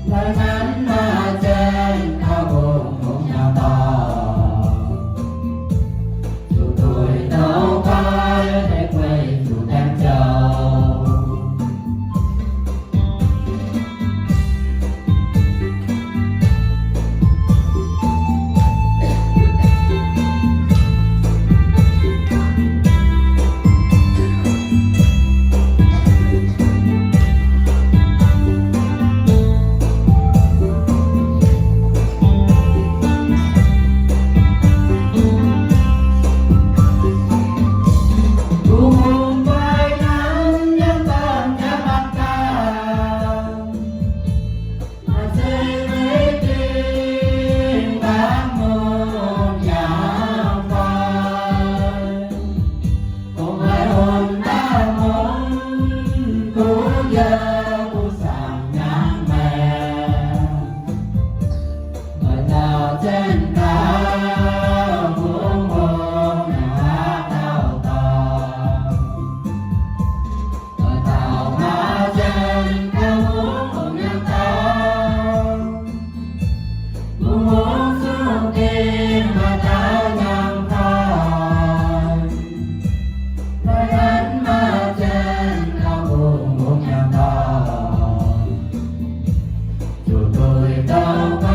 lời nhắn mà trên cao buồn cùng nhau to dù tuổi đâu phải để quê dù em châu trên cao muôn muôn hoa đào to đời tàu hoa trên cao muôn cùng nhau to muôn muôn xuống tim mà ta nhang thôi lời đánh mà trên cao buồn cùng nhau to dù tôi đâu có